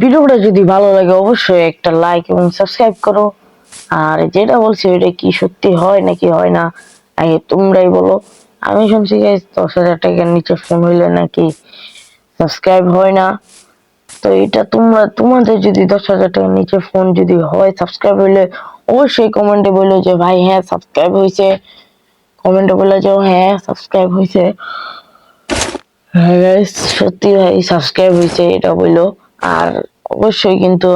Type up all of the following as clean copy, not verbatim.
ভিডিওটা যদি ভালো লাগে অবশ্যই একটা লাইক এবং সাবস্ক্রাইব করো। আর যেটা বলছি ওইটা কি সত্যি হয় নাকি হয় না আগে তোমরাই বলো। আমি শুনছি গাইস 10,000 টাকার নিচে ফোন হইলে নাকি সাবস্ক্রাইব হয় না। তো এটা তোমাদের যদি 10,000 টাকার নিচে ফোন যদি হয় সাবস্ক্রাইব হইলে অবশ্যই কমেন্টে বলো যে ভাই হ্যাঁ সাবস্ক্রাইব হয়েছে। কমেন্টে বলে যে হ্যাঁ সাবস্ক্রাইব হয়েছে। হ্যাঁ গাইস সত্যি ভাই সাবস্ক্রাইব হয়েছে এটা বললো। আর অবশ্যই কিন্তু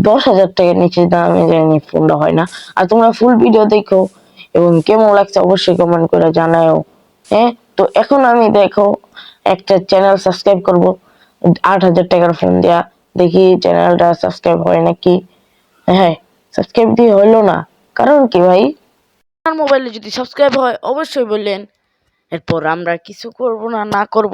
10,000 টাকার নিচে দামে জানি ফোনটা হয় না। আর তোমরা ফুল ভিডিও দেখো এবং কেমন লাগছে অবশ্যই কমেন্ট করে জানাও। হ্যাঁ, তো এখন আমি দেখো একটা চ্যানেল সাবস্ক্রাইব করব 8,000 টাকার ফোন দেয়া, দেখি চ্যানেলটা সাবস্ক্রাইব হয় নাকি। হ্যাঁ, সাবস্ক্রাইব দিয়ে হলো না, কারণ কি ভাই? আপনার মোবাইলে যদি সাবস্ক্রাইব হয় অবশ্যই বললেন, এরপর আমরা কিছু করব না না করব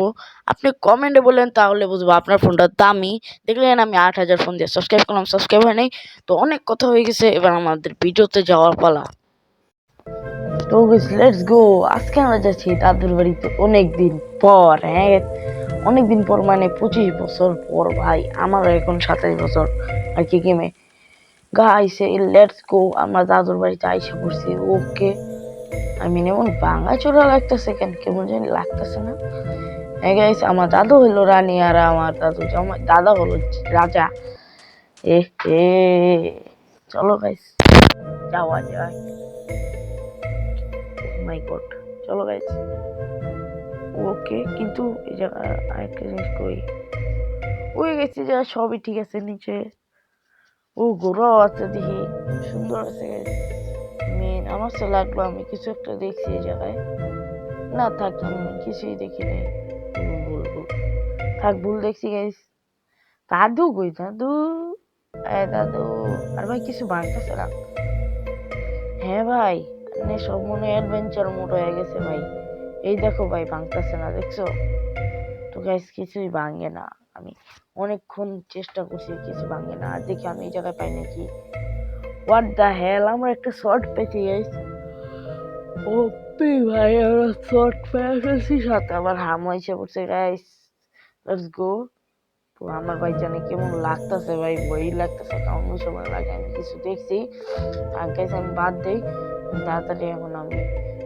আপনি কমেন্টে বলেন, তাহলে বুঝবো আপনার ফোনটা দামি। দেখলেন আমি 8,000 ফোন দিয়ে সাবস্ক্রাইব করলাম, সাবস্ক্রাইব হয় নাই। তো অনেক কথা হয়ে গেছে, এবার আমাদের ভিডিওতে যাওয়ার পালা। তো লেটস গো। আজকে আমরা যাচ্ছি দাদুর বাড়িতে অনেকদিন পর। হ্যাঁ, অনেকদিন পর মানে 25 বছর পর ভাই। আমারও এখন 27 বছর আর কি গেমে গাইছে। লেটস গো, আমরা দাদুর বাড়িতে আইসা পড়ছি। ওকে, আমি এমন ভাঙা চোরা লাগতেছে, কেমন জানি লাগতেছে না। হ্যাঁ গাইস, আমার দাদু হলো রানী আর আমার দাদা হলো রাজা। এ এ চলো গাইস যাওয়া যায়। মাই গড, চলো গাইস। ওকে, কিন্তু এই জায়গা আরেকটা জিনিস কই, ওই গেছি যা সবই ঠিক আছে নিচে। ও ঘোরাও আছে, দেখি সুন্দর আছে গাইস। মেন আমার তো লাগলো আমি কিছু একটা দেখছি এই জায়গায়। না থাক, আমি কিছুই দেখি নাই। ভুল ভুল থাক, ভুল দেখছি গাইস। দাদু কই দাদু? দাদু। আর ভাই কিছু ভাঙতেছে না। হ্যাঁ ভাই, মানে সব মনে অ্যাডভেঞ্চার মোড হয়ে গেছে ভাই। এই দেখো ভাই, ভাঙতেছে না, দেখছো তো গাইস? কিছুই ভাঙে না। আমি অনেকক্ষণ চেষ্টা করছি, কিছু ভাঙে না। আর দেখি আমি এই জায়গায় পাই নাকি। হোয়াট দ্য হেল, আমরা একটা শর্ট পেয়েছি গাইস। ওপি ভাই, আমরা শর্ট পেয়ে গেছি, সাথে আমার হাম হয়েছে পড়ছে গাইস। Let's go. তো আমার ভাই জানি কেমন লাগতেছে ভাই, ভয় লাগতেছে, কারণ ওই সময় লাগে আমি কিছু দেখছি। আর গাইস আমি বাদ দেই তাড়াতাড়ি। এখন আমি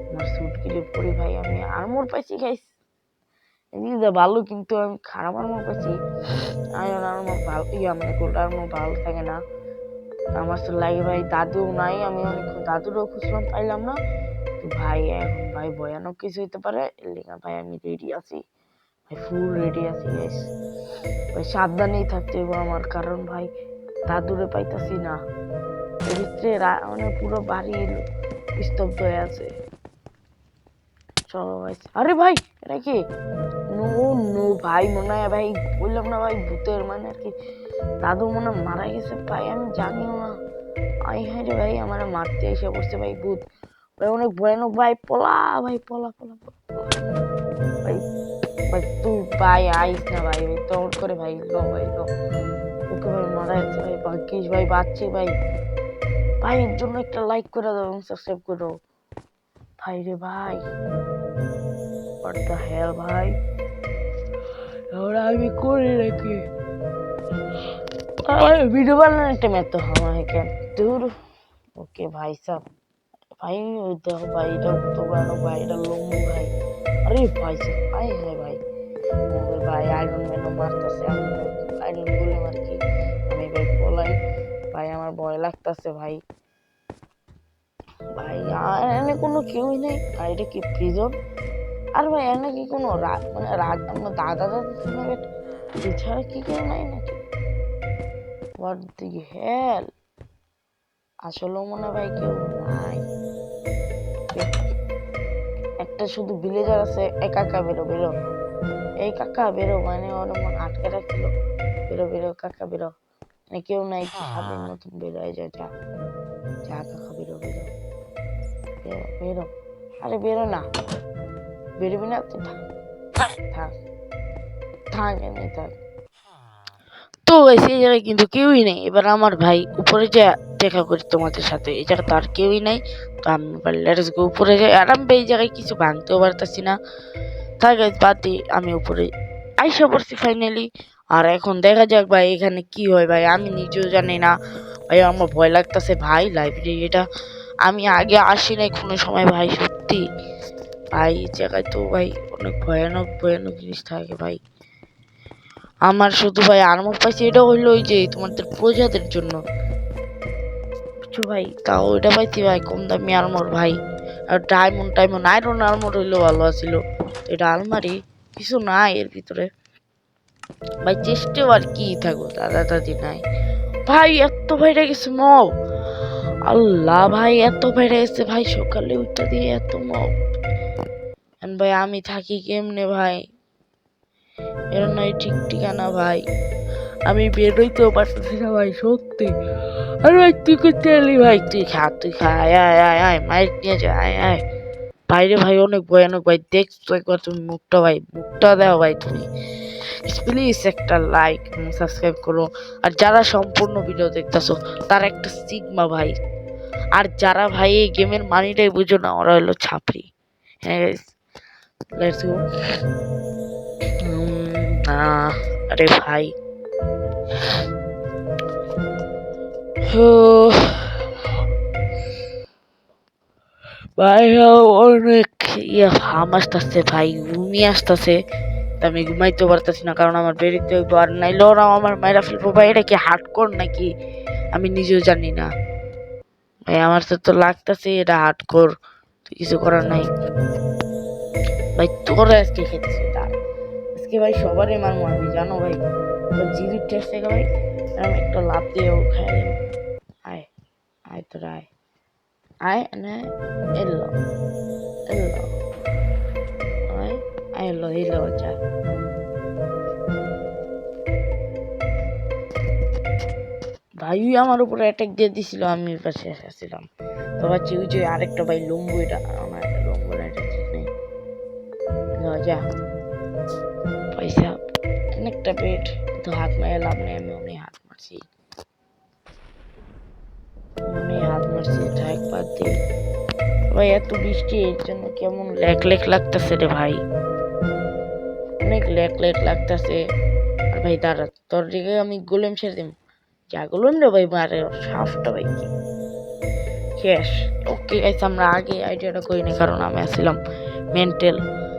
আমার স্যুট কিনে পরি ভাই। আমি আর্মর পাইছি গাইস, এদিকে ভালো, কিন্তু আমি খারাপ আর্মর পাইছি। আয়রন আর্মর ভালো, মানে গোল্ড আর্মর ভালো থাকে না। আমার তো লাগে ভাই দাদু নাই, আমি অনেকক্ষণ দাদুরও খুঁজলাম, পাইলাম না। তো ভাই এখন ভাই ভয়ানক কিছু হইতে পারে, এর লেগে ভাই আমি রেডি আছি ভাই, ফুল রেডি আছি গাইস। ভাই সাবধানেই থাকতে হবে আমার, কারণ ভাই দাদুরে পাইতাছি না। মানে পুরো বাড়ি স্তব্ধ হয়ে আছে। চলো ভাই। আরে ভাই, এটা কি? নো নো ভাই, মনে হয় ভাই বললাম না ভাই, ভূতের মানে আর কি দাদু মনে মারা গেছে ভাই, আমি জানিও না। আই হ্যাঁ রে ভাই, আমার মারতে এসে পড়ছে ভাই ভূত ভাই, অনেক ভয়ানক ভাই। পলা ভাই, পলা পলা ভাই। ভাই তুই ভাই আইস না ভাই, দৌড় করে ভাই, লো ভাই লো। ওকে ভাই, মারা যাচ্ছে ভাই, ভাগ্যিস ভাই বাঁচছে ভাই। ভাই এর জন্য একটা লাইক করে দাও এবং সাবস্ক্রাইব করো ভাই রে ভাই। হোয়াট দ্য হেল ভাই, আমি করি নাকি ভিডিও বানানোর টাইম এত হয় কেন দূর। ওকে ভাই সাব, ভাই ওই দেখো ভাই, এটা তো বানো ভাই, এটা লম্বু ভাই। আরে ভাই সাব, ভাই হ্যাঁ ভাই, ভাই আয়রন ম্যানও মারতেছে, আমি আয়রন বললাম আর কি। আমি ভাই পলাই ভাই, আমার ভয় লাগতেছে ভাই। ভাই এনে কোনো কেউই নেই। আর এটা কি প্রিজন? আর ভাই এনে কি কোনো মানে আমার দাদা দাদা শোনাবে এছাড়া কি কেউ নাই নাকি? হোয়াট দি হেল, আসলেও মনে ভাই কেউ নাই। একটা শুধু ভিলেজার আছে, এই কাকা বেরো বেরো, এই কাকা বেরো, মানে ওর মনে আটকে রাখছিল। বেরো বেরো কাকা বেরো, মানে কেউ নাই, স্বাধীন মতন বেরোয় যায়। যা যা কাকা বেরো বেরো বেরো বেরো। আরে বেরো না, বেরোবি না তো, থাক থাক থাক, এমনি থাক। তো সেই জায়গায় কিন্তু কেউই নেই। এবার আমার ভাই উপরে যা দেখা করি তোমাদের সাথে, এই জায়গা তো আর কেউই নাই। তো আমি লেটস গো উপরে যাই। আর আমি এই জায়গায় কিছু ভাঙতেও পারতেছি না। তাই গাইস বাদ দিই, আমি উপরে আইসা পড়ছি ফাইনালি। আর এখন দেখা যাক ভাই এখানে কি হয় ভাই, আমি নিজেও জানি না ভাই। আমার ভয় লাগতেছে ভাই, লাইব্রেরি এটা আমি আগে আসি নাই কোনো সময় ভাই, সত্যি ভাই এই জায়গায় তো ভাই অনেক ভয়ানক ভয়ানক জিনিস থাকে ভাই। আমার শুধু ভাই আর্মর পাইছি, এটা হইলো ওই যে তোমাদের প্রজাদের জন্য বুঝছো ভাই, তাও এটা পাইছি ভাই কম দামি আর্মর ভাই। আর ডায়মন্ড টাইমন্ড আয়রন আর্মর হইলো ভালো আছিল। এটা আলমারি কিছু নাই এর ভিতরে ভাই, চেষ্টা আর কি থাকবো, দাদা দাদি নাই ভাই। এত বাইরে গেছে মব, আল্লাহ ভাই এত বাইরে গেছে ভাই, সকালে উঠটা দিয়ে এত মব। ভাই আমি থাকি কেমনে ভাই, এর নয় ঠিক ঠিকানা ভাই, আমি বেরোইতেও পারতেছি না ভাই সত্যি। আরে ভাই তুই করতে এলি ভাই, তুই খা তুই খা, আয় আয় আয় আয় মাইক নিয়ে যা, আয় আয় বাইরে ভাই অনেক ভয়ানক ভাই। দেখছো একবার তুমি মুখটা ভাই, মুখটা দাও ভাই তুমি, প্লিজ একটা লাইক এবং সাবস্ক্রাইব করো। আর যারা সম্পূর্ণ ভিডিও দেখতেছো তার একটা সিগমা ভাই। আর যারা ভাই এই গেমের মানিটাই বুঝো না ওরা হলো ছাপরি। হ্যাঁ লেটস গো। আরে ভাই ভাই অনেক হাম আসতেছে ভাই, ঘুমিয়ে আসতেছে, আমি ঘুমাইতে পারতেছি না কারণ আমার বেরিতে হইব। আর নাইলে ওরা আমার মায়েরা ফেলবো ভাই, এটা কি হার্ডকোর নাকি আমি নিজেও জানি না ভাই। আমার তো লাগতেছে এটা হার্ডকোর, তো কিছু করার নাই ভাই। তোরা আজকে খেতেছি আজকে ভাই সবারই মারবো আমি, জানো ভাই জিবির টেস্ট থেকে ভাই আমি একটা লাভ দিয়ে খাই। আয় আয় তোরা আয় আয় না, এলো এলো আয় এলো এলো যা। ভাই আমার উপরে অ্যাটাক দিয়ে দিছিল, আমি পাশে আসছিলাম তো ভাবছি ওই যে আরেকটা ভাই লম্বু, এটা আমার একটা লম্বু না, এটা ঠিক নেই যা পয়সা অনেকটা পেট তো হাত মারে লাভ নেই, আমি উনি হাত মারছি, উনি হাত মারছি থাক বাদ দিয়ে। ভাই এত বৃষ্টি এর জন্য কেমন লেক লেক লাগতেছে রে ভাই, অনেক লেক লেক লাগতেছে। আর ভাই দাঁড়া তোর দিকে আমি গোলেম ছেড়ে দিম, যা গোলেম রে ভাই মারে সাফটা ভাই কি শেষ। ওকে গাইস আমরা আগে আইডিয়াটা করি না কারণ আমি আসছিলাম মেন্টাল।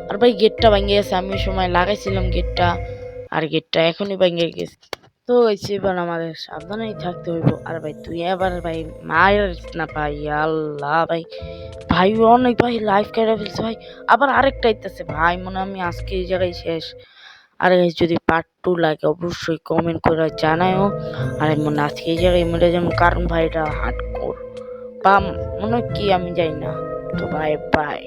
আর ভাই গেটটা ভেঙে গেছে, আমি সময় লাগাইছিলাম গেটটা, আর গেটটা এখনই ভেঙে গেছে। তো হয়েছে এবার আমাদের সাবধানেই থাকতে হইব। আর ভাই তুই এবার ভাই মায়ের না ভাই, আল্লাহ ভাই ভাই অনেক ভাই লাইফ কেটে ফেলছে ভাই। আবার আরেকটা ইতেছে ভাই, মনে আমি আজকে এই জায়গায় শেষ। আর যদি পার্ট 2 লাগে অবশ্যই কমেন্ট করে জানায়ও। আর মনে আজকে এই জায়গায় মরে যেমন, কারণ ভাই এটা হার্ডকোর বা মনে কি আমি জানি না। তো বাই বাই।